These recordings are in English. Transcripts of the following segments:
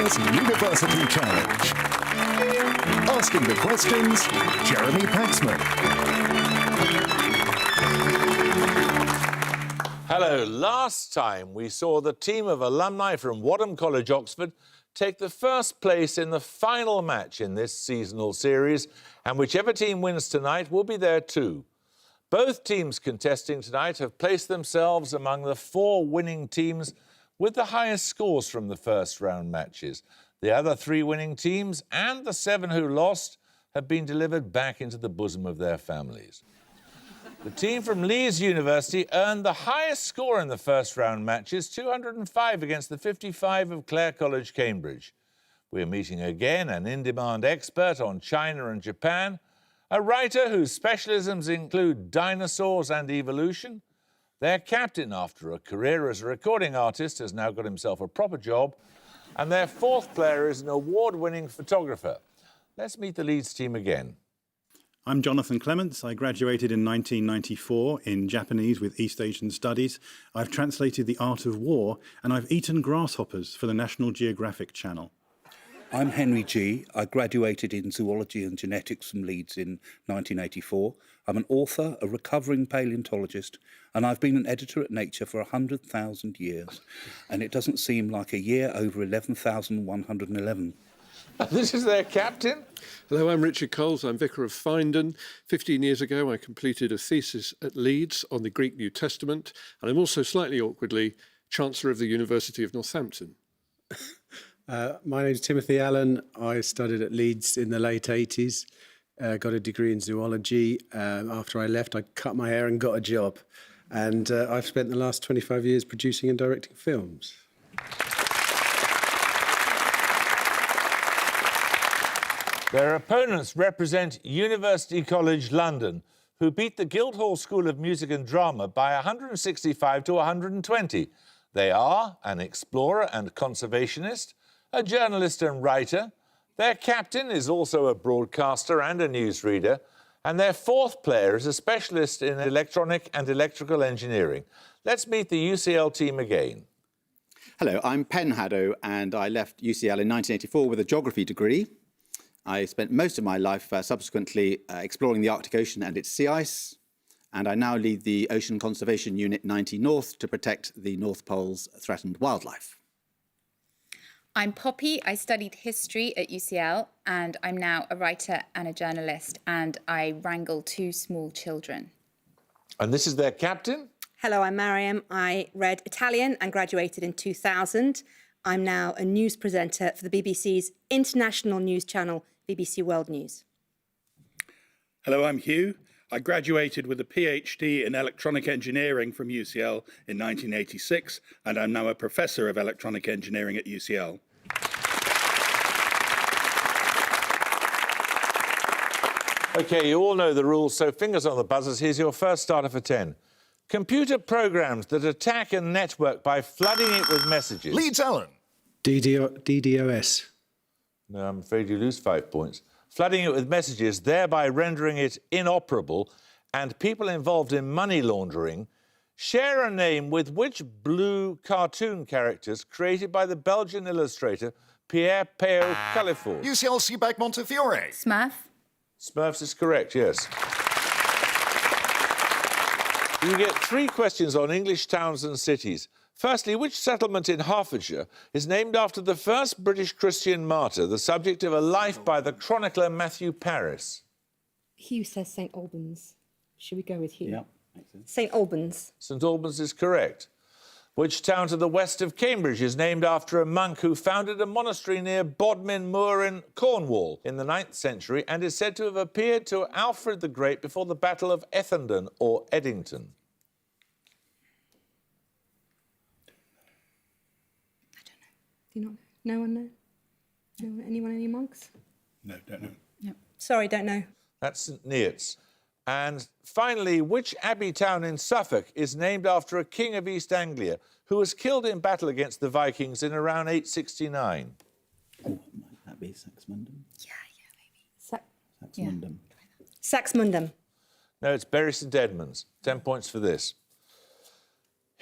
Campus University Challenge. Asking the questions, Jeremy Paxman. Hello. Last time we saw the team of alumni from Wadham College, Oxford, take the first place in the final match in this seasonal series, and whichever team wins tonight will be there too. Both teams contesting tonight have placed themselves among the 4 winning teams with the highest scores from the first round matches. The other 3 winning teams and the 7 who lost have been delivered back into the bosom of their families. The team from Leeds University earned the highest score in the first round matches, 205 against the 55 of Clare College, Cambridge. We're meeting again an in-demand expert on China and Japan, a writer whose specialisms include dinosaurs and evolution. Their captain, after a career as a recording artist, has now got himself a proper job. And their 4th player is an award-winning photographer. Let's meet the Leeds team again. I'm Jonathan Clements. I graduated in 1994 in Japanese with East Asian Studies. I've translated The Art of War, and I've eaten grasshoppers for the National Geographic Channel. I'm Henry G. I graduated in Zoology and Genetics from Leeds in 1984. I'm an author, a recovering paleontologist, and I've been an editor at Nature for 100,000 years. And it doesn't seem like a year over 11,111. This is their captain. Hello, I'm Richard Coles. I'm Vicar of Findon. 15 years ago, I completed a thesis at Leeds on the Greek New Testament, and I'm also, slightly awkwardly, Chancellor of the University of Northampton. My name's Timothy Allen. I studied at Leeds in the late 80s, got a degree in zoology. After I left, I cut my hair and got a job. And I've spent the last 25 years producing and directing films. Their opponents represent University College London, who beat the Guildhall School of Music and Drama by 165 to 120. They are an explorer and conservationist, a journalist and writer. Their captain is also a broadcaster and a newsreader, and their 4th player is a specialist in electronic and electrical engineering. Let's meet the UCL team again. Hello, I'm Pen Haddo, and I left UCL in 1984 with a geography degree. I spent most of my life subsequently exploring the Arctic Ocean and its sea ice, and I now lead the Ocean Conservation Unit 90 North to protect the North Pole's threatened wildlife. I'm Poppy. I studied history at UCL, and I'm now a writer and a journalist, and I wrangle 2 small children. And this is their captain? Hello, I'm Mariam. I read Italian and graduated in 2000. I'm now a news presenter for the BBC's international news channel, BBC World News. Hello, I'm Hugh. I graduated with a PhD in electronic engineering from UCL in 1986, and I'm now a professor of electronic engineering at UCL. OK, you all know the rules, so fingers on the buzzers. Here's your first starter for 10. Computer programs that attack a network by flooding it with messages. Leeds Allen. DDoS. No, I'm afraid you lose 5 points. Flooding it with messages, thereby rendering it inoperable, and people involved in money laundering share a name with which blue cartoon characters created by the Belgian illustrator Pierre Peo Califour? UCL Seaback Montefiore. Smurf? Smurfs is correct, yes. You get 3 questions on English towns and cities. Firstly, which settlement in Hertfordshire is named after the first British Christian martyr, the subject of a life by the chronicler Matthew Paris? Hugh says St Albans. Should we go with Hugh? Yeah, makes sense. St Albans. St Albans is correct. Which town to the west of Cambridge is named after a monk who founded a monastery near Bodmin Moor in Cornwall in the 9th century and is said to have appeared to Alfred the Great before the Battle of Ethandun or Eddington? Do you not know? No one know? No one, anyone, any monks? No, don't know. No. Sorry, don't know. That's St Neots. And finally, which abbey town in Suffolk is named after a king of East Anglia who was killed in battle against the Vikings in around 869? Oh, might that be Saxmundham? Yeah, maybe. Saxmundham. Yeah. Saxmundham. No, it's Bury St Edmunds. 10 points for this.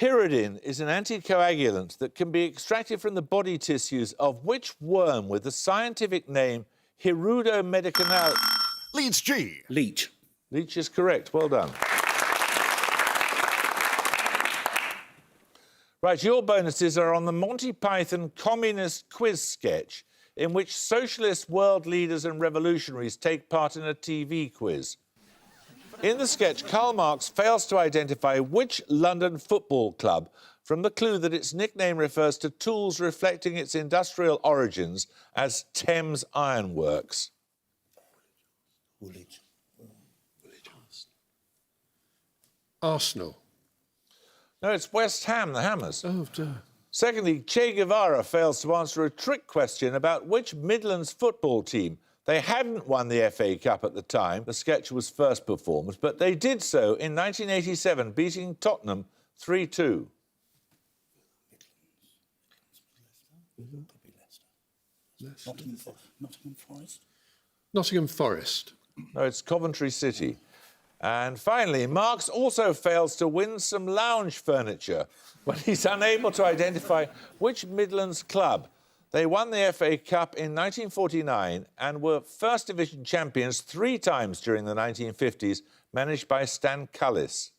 Hirudin is an anticoagulant that can be extracted from the body tissues of which worm with the scientific name Hirudo medicinale? Leeds G. Leech. Leech is correct. Well done. Right, your bonuses are on the Monty Python communist quiz sketch in which socialist world leaders and revolutionaries take part in a TV quiz. In the sketch, Karl Marx fails to identify which London football club from the clue that its nickname refers to tools reflecting its industrial origins as Thames Ironworks. Woolwich. Arsenal. No, it's West Ham, the Hammers. Oh, dear. Secondly, Che Guevara fails to answer a trick question about which Midlands football team. They hadn't won the FA Cup at the time the sketch was first performed, but they did so in 1987, beating Tottenham 3-2. Nottingham Forest. Nottingham Forest. No, it's Coventry City. And finally, Marx also fails to win some lounge furniture when he's unable to identify which Midlands club. They won the FA Cup in 1949 and were First Division champions 3 times during the 1950s, managed by Stan Cullis.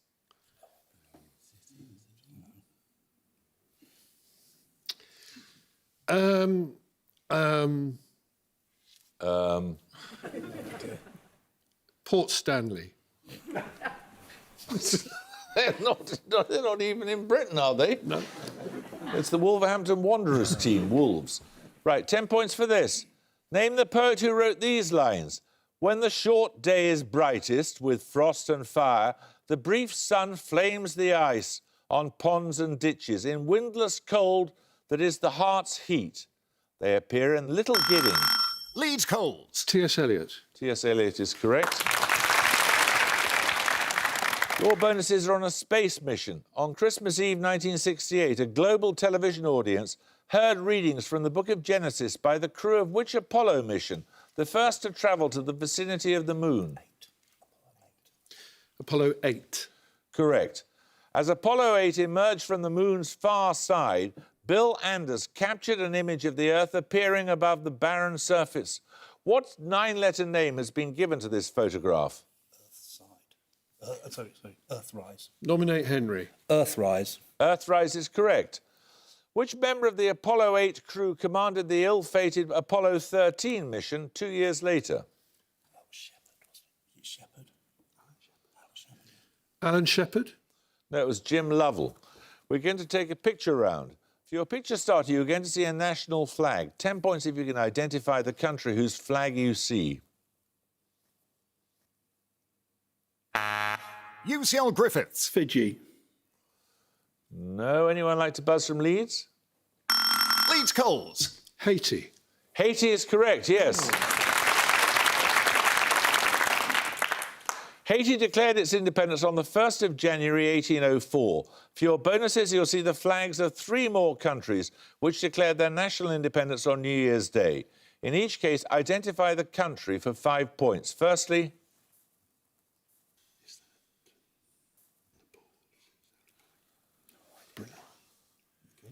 Port Stanley. They're not even in Britain, are they? No. It's the Wolverhampton Wanderers team, Wolves. Right, 10 points for this. Name the poet who wrote these lines. When the short day is brightest with frost and fire, the brief sun flames the ice on ponds and ditches. In windless cold that is the heart's heat, they appear in Little Gidding. Leeds Coles. T.S. Eliot. T.S. Eliot is correct. Your bonuses are on a space mission. On Christmas Eve 1968, a global television audience heard readings from the Book of Genesis by the crew of which Apollo mission, the first to travel to the vicinity of the moon? Apollo 8. Correct. As Apollo 8 emerged from the moon's far side, Bill Anders captured an image of the Earth appearing above the barren surface. What 9-letter name has been given to this photograph? Earthrise. Nominate Henry. Earthrise. Earthrise is correct. Which member of the Apollo 8 crew commanded the ill-fated Apollo 13 mission 2 years later? Alan Shepard. No, it was Jim Lovell. We're going to take a picture round. For your picture starter, you're going to see a national flag. 10 points if you can identify the country whose flag you see. UCL Griffiths. Fiji. No? Anyone like to buzz from Leeds? Leeds Coles. Haiti. Haiti is correct, yes. Haiti declared its independence on the 1st of January 1804. For your bonuses, you'll see the flags of 3 more countries which declared their national independence on New Year's Day. In each case, identify the country for 5 points. Firstly...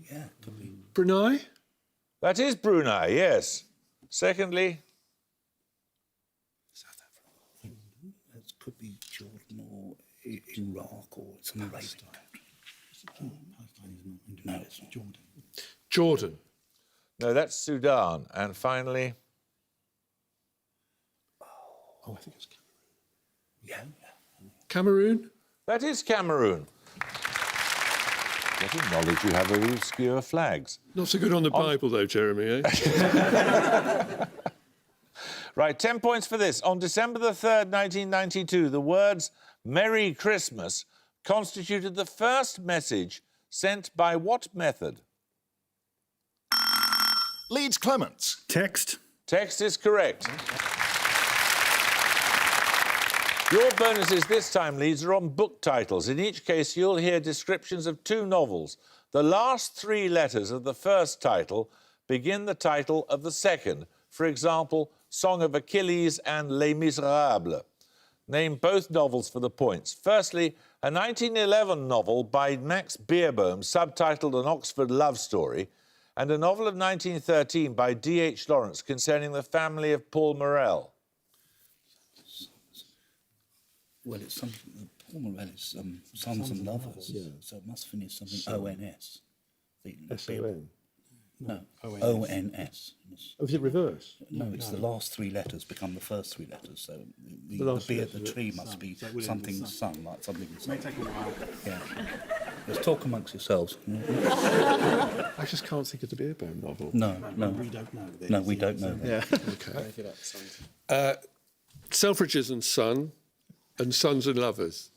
Yeah, could be. Brunei. That is Brunei, yes. Secondly... South Africa. It could be Jordan or Iraq or some Arabian. No, it's Jordan. Jordan. No, that's Sudan. And finally... Oh, I think it's Cameroon. Yeah. Cameroon. That is Cameroon. What a knowledge you have of obscure flags. Not so good on the Bible, though, Jeremy, eh? Right, 10 points for this. On December the 3rd, 1992, the words Merry Christmas constituted the first message sent by what method? Leeds Clements. Text. Text is correct. Your bonuses this time, Leeds, are on book titles. In each case, you'll hear descriptions of 2 novels. The last 3 letters of the first title begin the title of the second. For example, Song of Achilles and Les Miserables. Name both novels for the points. Firstly, a 1911 novel by Max Beerbohm, subtitled An Oxford Love Story, and a novel of 1913 by D.H. Lawrence concerning the family of Paul Morell. Well, it's something. Paul Morell is Sons and Lovers, so it must finish something ONS. S-O-N? No, ONS. Oh, is it reverse? No, it's the last three letters become the first three letters. So the last bee at three the tree must be something sun, like something sun. Take a while. Yeah. Let's talk amongst yourselves. I just can't think of the Beerbohm novel. No. We don't know this. No, we don't know that. Okay. Selfridges and Son and Sons and Lovers.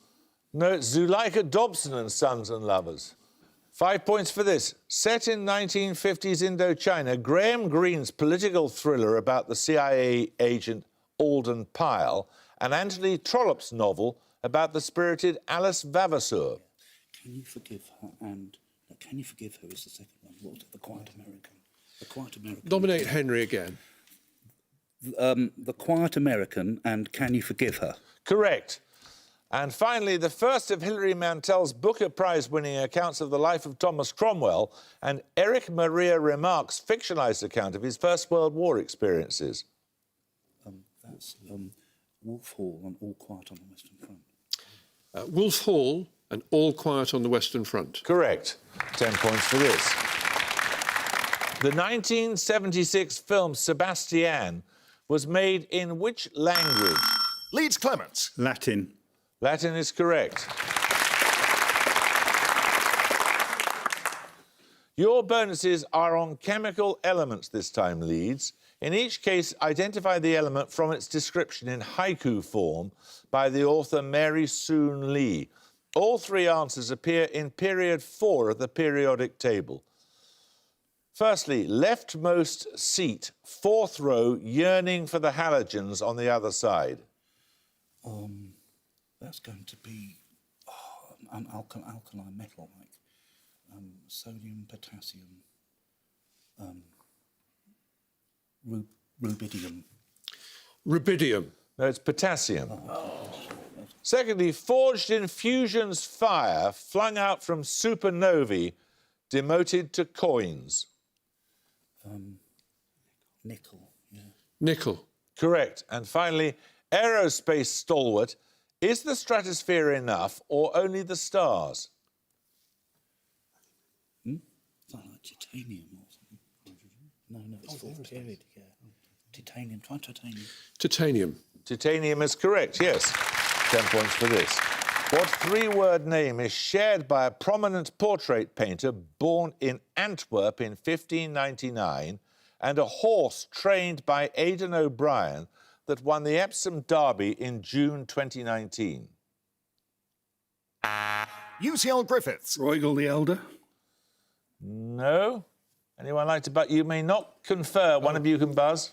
No, it's Zuleika Dobson and Sons and Lovers. 5 points for this. Set in 1950s Indochina, Graham Greene's political thriller about the CIA agent Alden Pyle, and Anthony Trollope's novel about the spirited Alice Vavasour. Can You Forgive Her and Can You Forgive Her is the second one. What was it? The Quiet American. The Quiet American. Nominate Henry again. The Quiet American and Can You Forgive Her? Correct. And finally, the first of Hilary Mantel's Booker Prize-winning accounts of the life of Thomas Cromwell and Eric Maria Remarque's fictionalised account of his First World War experiences. That's Wolf Hall and All Quiet on the Western Front. Wolf Hall and All Quiet on the Western Front. Correct. 10 points for this. The 1976 film Sebastian was made in which language? Leeds Clements. Latin. Latin is correct. Your bonuses are on chemical elements this time, Leeds. In each case, identify the element from its description in haiku form by the author Mary Soon Lee. All three answers appear in period 4 of the periodic table. Firstly, leftmost seat, 4th row, yearning for the halogens on the other side. That's going to be an alkaline metal, like sodium, potassium, rubidium. Rubidium. No, it's potassium. Secondly, forged in fusion's fire, flung out from supernovae, demoted to coins. Nickel. Yeah. Nickel. Correct. And finally, aerospace stalwart, is the stratosphere enough or only the stars? Something like titanium or something. No, it's fourth period. Yeah. Titanium. Try titanium. Titanium. Titanium is correct, yes. 10 points for this. What three-word name is shared by a prominent portrait painter born in Antwerp in 1599 and a horse trained by Aidan O'Brien that won the Epsom Derby in June 2019? UCL Griffiths. Roygle the Elder. No? Anyone like to but you may not confer. One of you can buzz.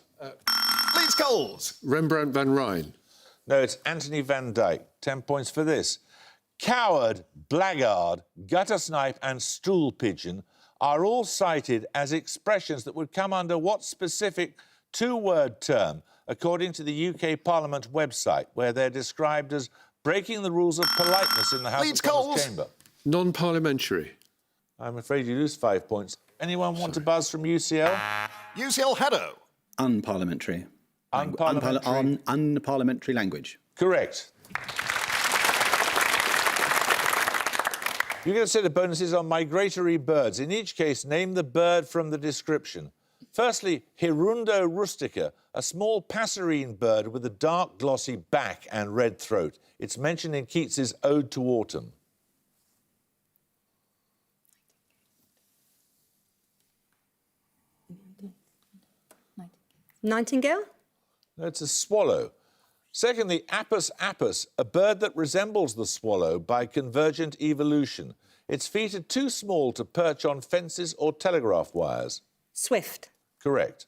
Leeds Coles. Rembrandt van Rijn. No, it's Anthony van Dyck. 10 points for this. Coward, blackguard, gutter snipe and stool pigeon are all cited as expressions that would come under what specific two-word term, according to the UK Parliament website, where they're described as breaking the rules of politeness in the House Leeds of Commons Coles. chamber. Non-parliamentary. I'm afraid you lose 5 points. Anyone want to buzz from UCL? UCL Haddo. Unparliamentary. Unparliamentary. Unparliamentary language. Correct. You get a set of bonuses on migratory birds. In each case, name the bird from the description. Firstly, Hirundo rustica, a small passerine bird with a dark, glossy back and red throat. It's mentioned in Keats's Ode to Autumn. Nightingale? No, it's a swallow. Secondly, Apus apus, a bird that resembles the swallow by convergent evolution. Its feet are too small to perch on fences or telegraph wires. Swift. Correct.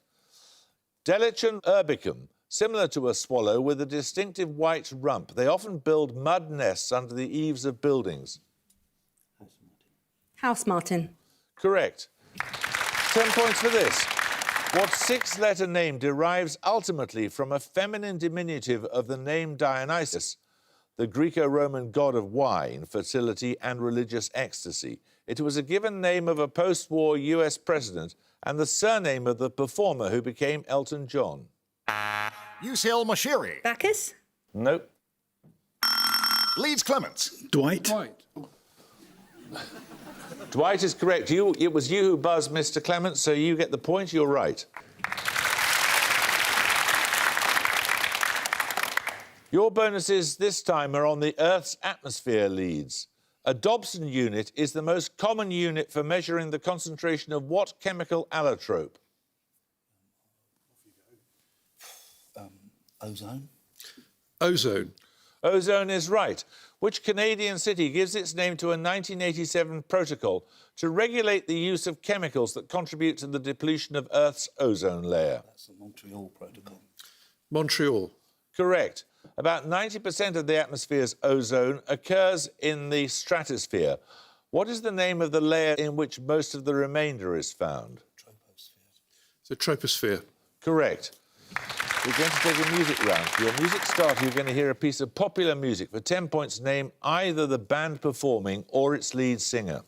Delichum urbicum, similar to a swallow with a distinctive white rump. They often build mud nests under the eaves of buildings. House martin. Correct. 10 points for this. What six-letter name derives ultimately from a feminine diminutive of the name Dionysus, the Greco-Roman god of wine, fertility and religious ecstasy? It was a given name of a post-war US president and the surname of the performer who became Elton John. UCL Mashiri. Bacchus? Nope. Leeds Clements. Dwight. Dwight is correct. It was you who buzzed, Mr. Clements, so you get the point. You're right. Your bonuses this time are on the Earth's atmosphere, Leeds. A Dobson unit is the most common unit for measuring the concentration of what chemical allotrope? Ozone. Ozone. Ozone is right. Which Canadian city gives its name to a 1987 protocol to regulate the use of chemicals that contribute to the depletion of Earth's ozone layer? That's the Montreal Protocol. Montreal. Correct. About 90% of the atmosphere's ozone occurs in the stratosphere. What is the name of the layer in which most of the remainder is found? The troposphere. Correct. We're going to take a music round. For your music starter, you're going to hear a piece of popular music. For 10 points, name either the band performing or its lead singer.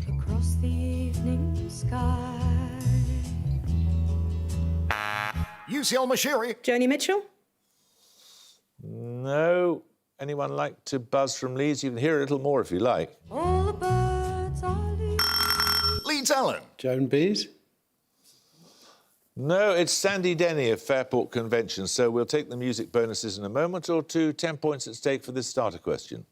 Across the evening sky. UCL Mashiri. Joni Mitchell? No. Anyone like to buzz from Leeds? You can hear a little more if you like. All the birds are leaving. Leeds Allen. Joan Bees. No, it's Sandy Denny of Fairport Convention, so we'll take the music bonuses in a moment or two. 10 points at stake for this starter question.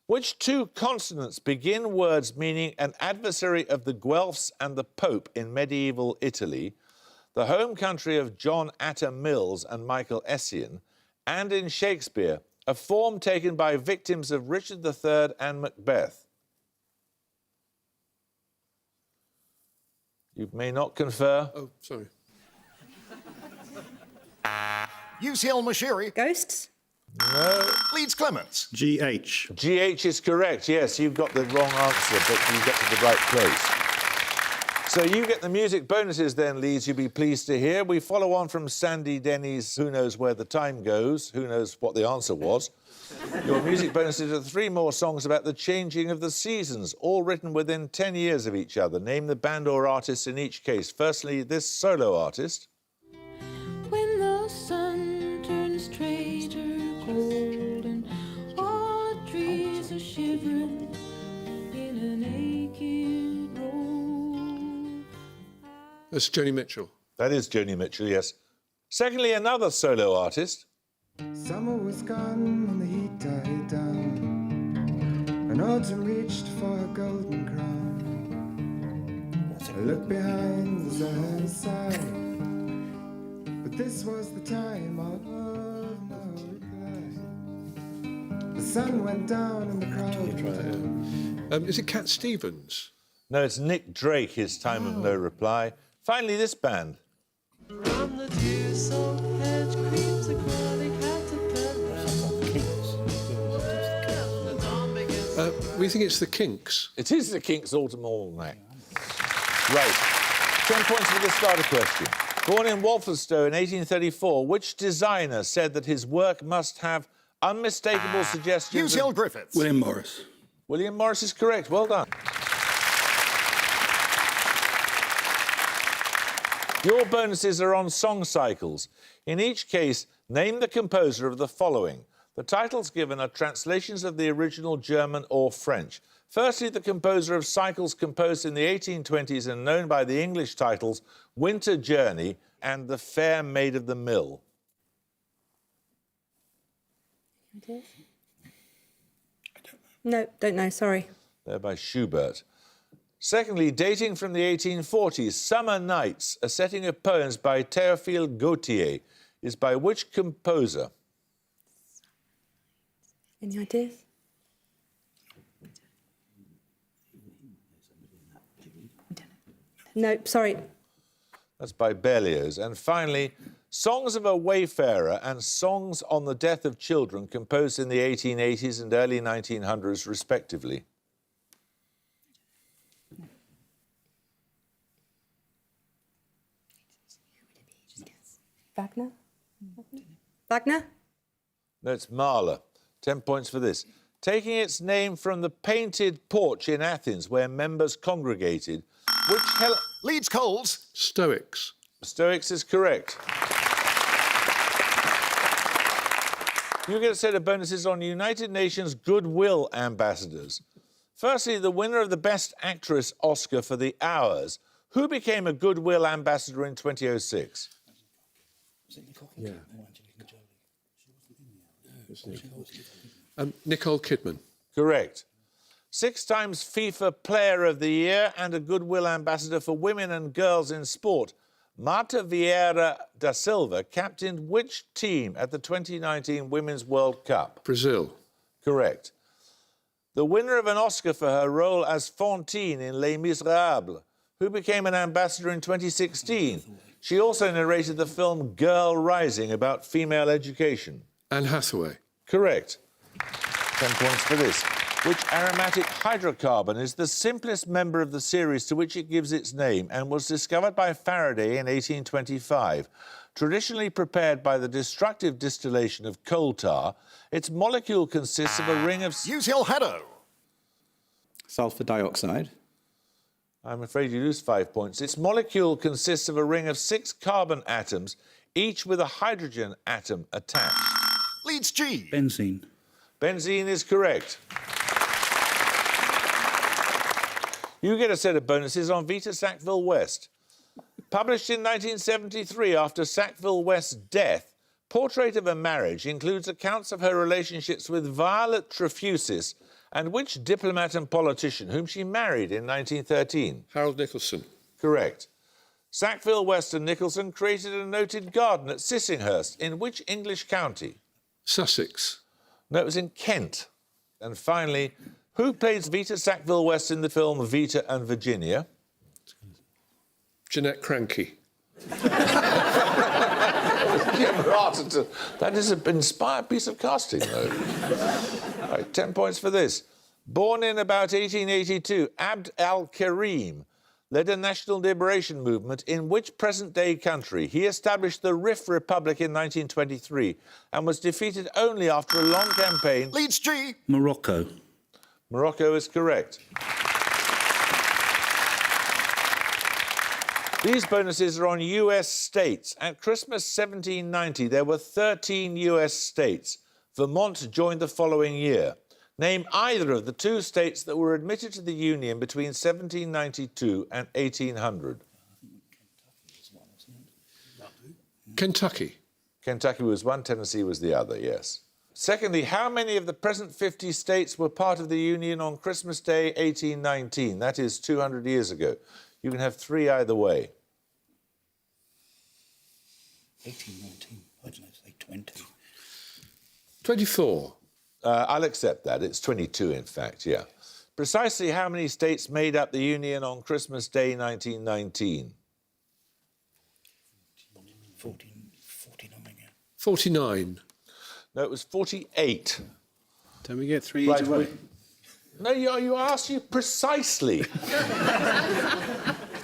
Which two consonants begin words meaning an adversary of the Guelphs and the Pope in medieval Italy, the home country of John Atta Mills and Michael Essien, and in Shakespeare, a form taken by victims of Richard III and Macbeth? You may not confer. Oh, sorry. UCL Mashiri. Ghosts? No. Leeds Clements. GH. GH is correct, yes. You've got the wrong answer, but you get to the right place. So you get the music bonuses then, Leeds, you'll be pleased to hear. We follow on from Sandy Denny's Who Knows Where the Time Goes, who knows what the answer was. Your music bonuses are 3 more songs about the changing of the seasons, all written within 10 years of each other. Name the band or artist in each case. Firstly, this solo artist. When the sun turns traitor cold and all the trees are shivering in a naked road. That's Joni Mitchell. That is Joni Mitchell, yes. Secondly, another solo artist. Summer was gone and the heat died down, and autumn reached for a golden crown. I looked behind as I sighed, but this was the time of no reply. The sun went down and the crowd. Is it Cat Stevens? No, it's Nick Drake, his time of no reply. Finally, this band. From the dew-soaked hedge creeps a curly We think it's the Kinks. It is the Kinks' Autumn Almanac. Right. 10 points for the starter question. Born in Walthamstow in 1834, which designer said that his work must have unmistakable suggestions UCL Griffiths. William Morris. William Morris is correct. Well done. Your bonuses are on song cycles. In each case, name the composer of the following. The titles given are translations of the original German or French. Firstly, the composer of cycles composed in the 1820s and known by the English titles Winter Journey and The Fair Maid of the Mill. No, don't know, sorry. They're by Schubert. Secondly, dating from the 1840s, Summer Nights, a setting of poems by Théophile Gautier, is by which composer? Any ideas? No, sorry. That's by Berlioz. And finally, Songs of a Wayfarer and Songs on the Death of Children, composed in the 1880s and early 1900s, respectively. Wagner? Wagner? No, it's Mahler. 10 points for this. Taking its name from the painted porch in Athens where members congregated, which Leeds Coles. Stoics. Stoics is correct. You get a set of bonuses on United Nations Goodwill Ambassadors. Firstly, the winner of the Best Actress Oscar for The Hours. Who became a Goodwill Ambassador in 2006? Yeah. Nicole Kidman. Correct. 6 times FIFA Player of the Year and a Goodwill Ambassador for Women and Girls in Sport. Marta Vieira da Silva captained which team at the 2019 Women's World Cup? Brazil. Correct. The winner of an Oscar for her role as Fantine in Les Miserables, who became an ambassador in 2016. She also narrated the film Girl Rising about female education. Anne Hathaway. Correct. 10 points for this. Which aromatic hydrocarbon is the simplest member of the series to which it gives its name and was discovered by Faraday in 1825? Traditionally prepared by the destructive distillation of coal tar, its molecule consists of a ring of... UCL Haddo. Sulfur dioxide. I'm afraid you lose 5 points. Its molecule consists of a ring of 6 carbon atoms, each with a hydrogen atom attached. Leeds G. Benzene. Benzene is correct. You get a set of bonuses on Vita Sackville West. Published in 1973 after Sackville West's death, Portrait of a Marriage includes accounts of her relationships with Violet Trefusis and which diplomat and politician whom she married in 1913. Harold Nicholson. Correct. Sackville West and Nicholson created a noted garden at Sissinghurst in which English county? Sussex. No, it was in Kent. And finally, who plays Vita Sackville West in the film Vita and Virginia? Jeanette Kranke. That is an inspired piece of casting, though. Right, 10 points for this. Born in about 1882, Abd al-Karim led a national liberation movement in which present-day country? He established the Rif Republic in 1923 and was defeated only after a long campaign... Leeds G. Morocco. Morocco is correct. These bonuses are on US states. At Christmas 1790, there were 13 US states. Vermont joined the following year. Name either of the 2 states that were admitted to the Union between 1792 and 1800. Kentucky. Kentucky was one, Tennessee was the other, yes. Secondly, how many of the present 50 states were part of the Union on Christmas Day 1819? That is 200 years ago. You can have 3 either way. 1819. I don't know, say 20. 24. I'll accept that. It's 22, in fact, yeah. Precisely how many states made up the Union on Christmas Day 1919? 49, yeah. 49. No, it was 48. Don't we get 3 Right, either way? No, you asked you precisely.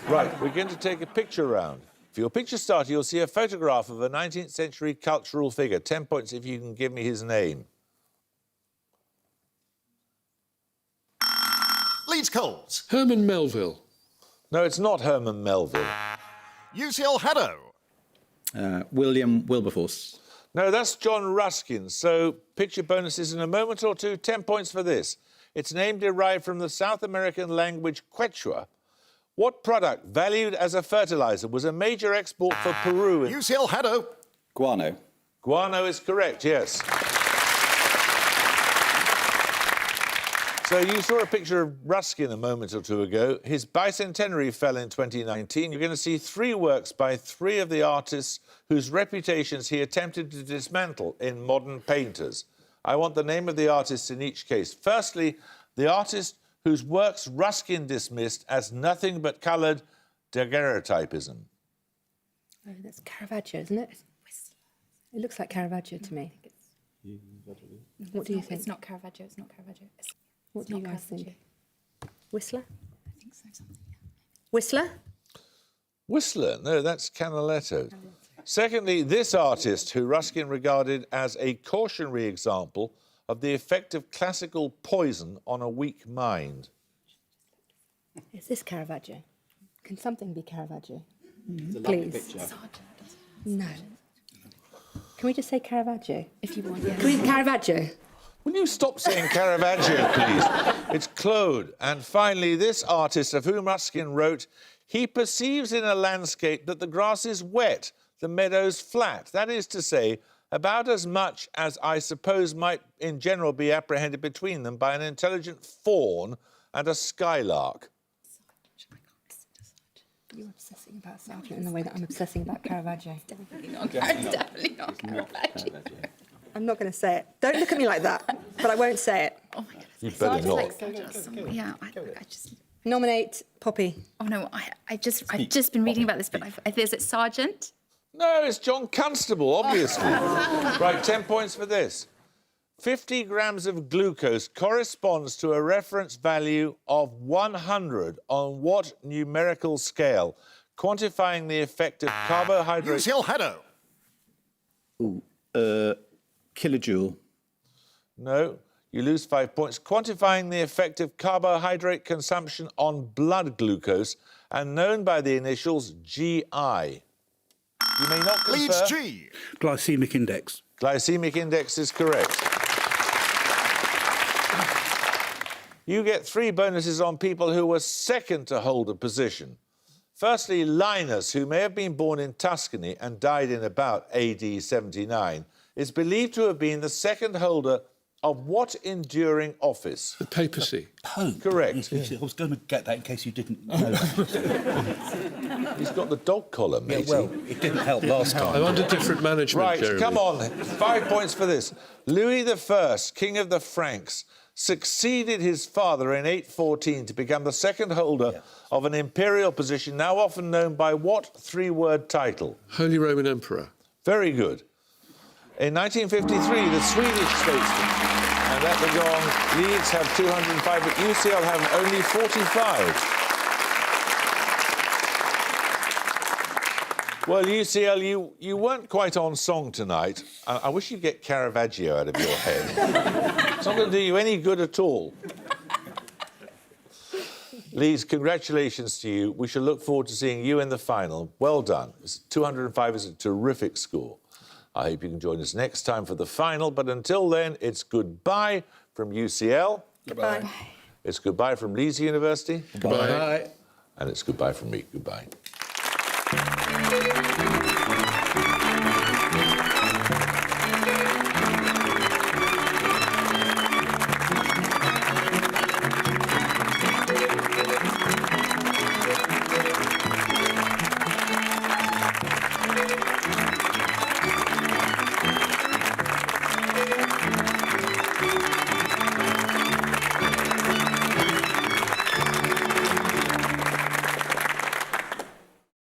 Right, we're going to take a picture round. For your picture starter, you'll see a photograph of a 19th century cultural figure. 10 points if you can give me his name. Leeds Coles. Herman Melville. No, it's not Herman Melville. UCL Haddo. William Wilberforce. No, that's John Ruskin. So picture bonuses in a moment or two. 10 points for this. Its name derived from the South American language Quechua. What product, valued as a fertilizer, was a major export for Peru? UCL Haddo. Guano. Guano is correct, yes. So you saw a picture of Ruskin a moment or two ago. His bicentenary fell in 2019. You're going to see 3 works by 3 of the artists whose reputations he attempted to dismantle in Modern Painters. I want the name of the artists in each case. Firstly, the artist whose works Ruskin dismissed as nothing but coloured daguerreotypism. Oh, that's Caravaggio, isn't it? It looks like Caravaggio to me. What do you think? It's not Caravaggio, it's not Caravaggio. What do you guys think? Whistler? I think so, something. Whistler? Whistler? No, that's Canaletto. Secondly, this artist, who Ruskin regarded as a cautionary example of the effect of classical poison on a weak mind. Is this Caravaggio? Can something be Caravaggio? It's a lovely Please. picture. No. Can we just say Caravaggio? If you want, yeah. Can we Caravaggio? Will you stop saying Caravaggio, please? It's Claude. And finally, this artist, of whom Ruskin wrote, he perceives in a landscape that the grass is wet, the meadows flat. That is to say, about as much as I suppose might in general be apprehended between them by an intelligent fawn and a skylark. You're obsessing about Sargent in the way that I'm obsessing about Caravaggio. Definitely not Caravaggio. I'm not going to say it. Don't look at me like that, but I won't say it. Oh my God. You better not. Yeah, I just... Nominate Poppy. Oh no, I've just been reading about this, but is it Sergeant? No, it's John Constable, obviously. Right, 10 points for this. 50 grams of glucose corresponds to a reference value of 100 on what numerical scale? Quantifying the effect of carbohydrates... UCL Haddo. Kilojoule. No, you lose 5 points. Quantifying the effect of carbohydrate consumption on blood glucose and known by the initials GI. You may not confer... Leeds G. Glycemic index. Glycemic index is correct. You get 3 bonuses on people who were second to hold a position. Firstly, Linus, who may have been born in Tuscany and died in about AD 79, is believed to have been the second holder of what enduring office? The papacy. Pope. Correct. I was going to get that in case you didn't know that. He's got the dog collar, Yeah, mate. well, it didn't help last time. I'm under different management, Right, Jeremy. come on. 5 points for this. Louis I, King of the Franks, succeeded his father in 814 to become the second holder of an imperial position, now often known by what 3-word title? Holy Roman Emperor. Very good. In 1953, the Swedish statesman, and at the gong, Leeds have 205, but UCL have only 45. Well, UCL, you weren't quite on song tonight. I wish you'd get Caravaggio out of your head. It's not going to do you any good at all. Leeds, congratulations to you. We shall look forward to seeing you in the final. Well done. 205 is a terrific score. I hope you can join us next time for the final, but until then, it's goodbye from UCL. Goodbye. It's goodbye from Leeds University. Goodbye. And it's goodbye from me. Goodbye.